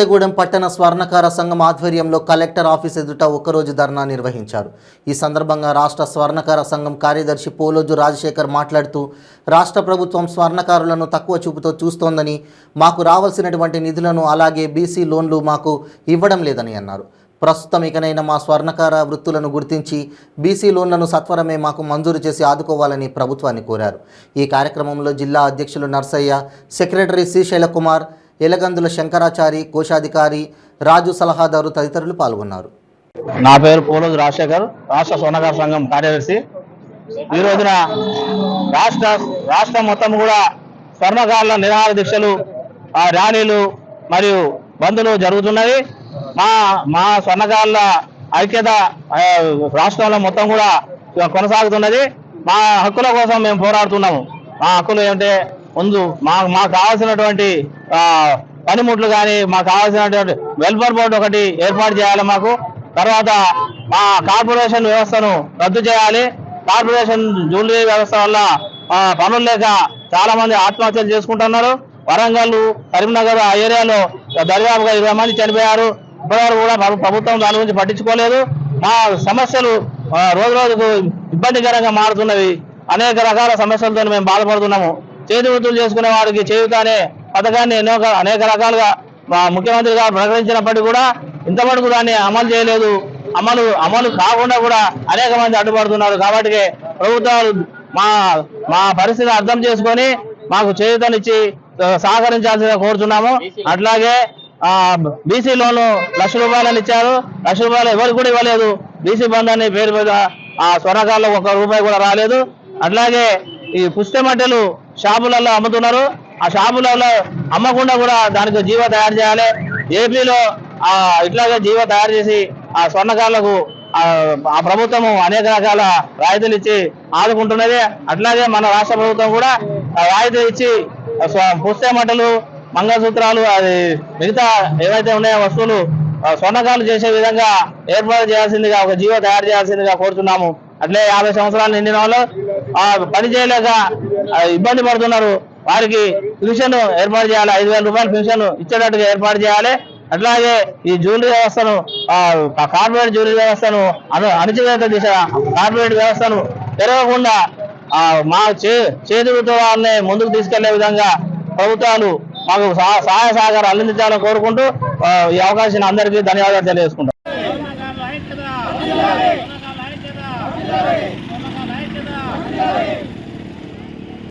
కొత్తగూడెం పట్టణ స్వర్ణకార సంఘం ఆధ్వర్యంలో కలెక్టర్ ఆఫీస్ ఎదుట ఒకరోజు ధర్నా నిర్వహించారు. ఈ సందర్భంగా రాష్ట్ర స్వర్ణకార సంఘం కార్యదర్శి పోలోజు రాజశేఖర్ మాట్లాడుతూ రాష్ట్ర ప్రభుత్వం స్వర్ణకారులను తక్కువ చూపుతో చూస్తోందని, మాకు రావాల్సినటువంటి నిధులను అలాగే బీసీ లోన్లు మాకు ఇవ్వడం లేదని అన్నారు. ప్రస్తుతం ఇకనైనా మా స్వర్ణకార వృత్తులను గుర్తించి బీసీ లోన్లను సత్వరమే మాకు మంజూరు చేసి ఆదుకోవాలని ప్రభుత్వాన్ని కోరారు. ఈ కార్యక్రమంలో జిల్లా అధ్యక్షులు నర్సయ్య, సెక్రటరీ శ్రీశైల కుమార్, ఎలగందుల శంకరాచారి, కోశాధికారి రాజు, సలహాదారు తదితరులు పాల్గొన్నారు. నా పేరు పోలోజు రాజశేఖర్, రాష్ట్ర స్వర్ణకార సంఘం కార్యదర్శి. ఈ రోజున రాష్ట్రం మొత్తం కూడా స్వర్ణకారుల నిరాహార దీక్షలు, ర్యాలీలు మరియు బంద్లు జరుగుతున్నవి. మా స్వర్ణకారుల ఐక్యత రాష్ట్రంలో మొత్తం కూడా కొనసాగుతున్నది. మా హక్కుల కోసం మేము పోరాడుతున్నాము. మా హక్కులు ఏమంటే, ముందు మాకు కావాల్సినటువంటి పనిముట్లు కానీ, మాకు కావాల్సినటువంటి వెల్ఫేర్ బోర్డు ఒకటి ఏర్పాటు చేయాలి. మాకు తర్వాత మా కార్పొరేషన్ వ్యవస్థను రద్దు చేయాలి. కార్పొరేషన్ జ్యువెలరీ వ్యవస్థ వల్ల పనులు లేక చాలా మంది ఆత్మహత్యలు చేసుకుంటున్నారు. వరంగల్, కరీంనగర్ ఆ ఏరియాలో దర్యాపుగా 20 మంది చనిపోయారు. ఇప్పటివరకు కూడా ప్రభుత్వం దాని గురించి పట్టించుకోలేదు. మా సమస్యలు రోజు రోజుకు ఇబ్బందికరంగా మారుతున్నవి. అనేక రకాల సమస్యలతో మేము బాధపడుతున్నాము. చేతి వృత్తులు చేసుకునే వారికి చేయూత అనే పథకాన్ని అనేక రకాలుగా మా ముఖ్యమంత్రి గారు ప్రకటించినప్పటికీ కూడా ఇంతవరకు దాన్ని అమలు చేయలేదు. అమలు కాకుండా కూడా అనేక మంది అడ్డుపడుతున్నారు. కాబట్టి ప్రభుత్వాలు మా పరిస్థితిని అర్థం చేసుకొని మాకు చేయూతనిచ్చి సహకరించాల్సిందిగా కోరుతున్నాము. అట్లాగే బీసీ లోన్లు ₹1,00,000 ఇచ్చారు. ₹1,00,000 ఎవరికి కూడా ఇవ్వలేదు. బీసీ బంధాన్ని పేరు మీద ఆ స్వర్ణకారులో ₹1 కూడా రాలేదు. అట్లాగే ఈ పుస్తెమట్టెలు షాపులలో అమ్ముతున్నారు. ఆ షాపులలో అమ్మకుండా కూడా దానికి జీవో తయారు చేయాలి. ఏపీలో ఇట్లాగే జీవో తయారు చేసి ఆ స్వర్ణకారులకు ఆ ప్రభుత్వము అనేక రకాల రాయితీలు ఇచ్చి ఆదుకుంటున్నది. అట్లాగే మన రాష్ట్ర ప్రభుత్వం కూడా రాయితీలు ఇచ్చి పుస్తెమట్టెలు, మంగళసూత్రాలు, అది మిగతా ఏవైతే ఉన్నాయో వస్తువులు స్వర్ణకారులు చేసే విధంగా ఏర్పాటు చేయాల్సిందిగా ఒక జీవో తయారు చేయాల్సిందిగా కోరుతున్నాము. అట్లే 50 సంవత్సరాలు నిండిన వాళ్ళు పని చేయలేక ఇబ్బంది పడుతున్నారు. వారికి పెన్షన్ ఏర్పాటు చేయాలి. ₹5,000 పెన్షన్ ఇచ్చేటట్టుగా ఏర్పాటు చేయాలి. అట్లాగే ఈ జ్యువెలరీ వ్యవస్థను, కార్పొరేట్ జ్యువెలరీ వ్యవస్థను అణచివేత దిశ కార్పొరేట్ వ్యవస్థను పెరగకుండా మా చేతి వృత్తులని ముందుకు తీసుకెళ్లే విధంగా ప్రభుత్వాలు మాకు సహాయ సహకారం అందించాలని కోరుకుంటూ ఈ అవకాశాన్ని అందరికీ ధన్యవాదాలు తెలియజేసుకుంటాం.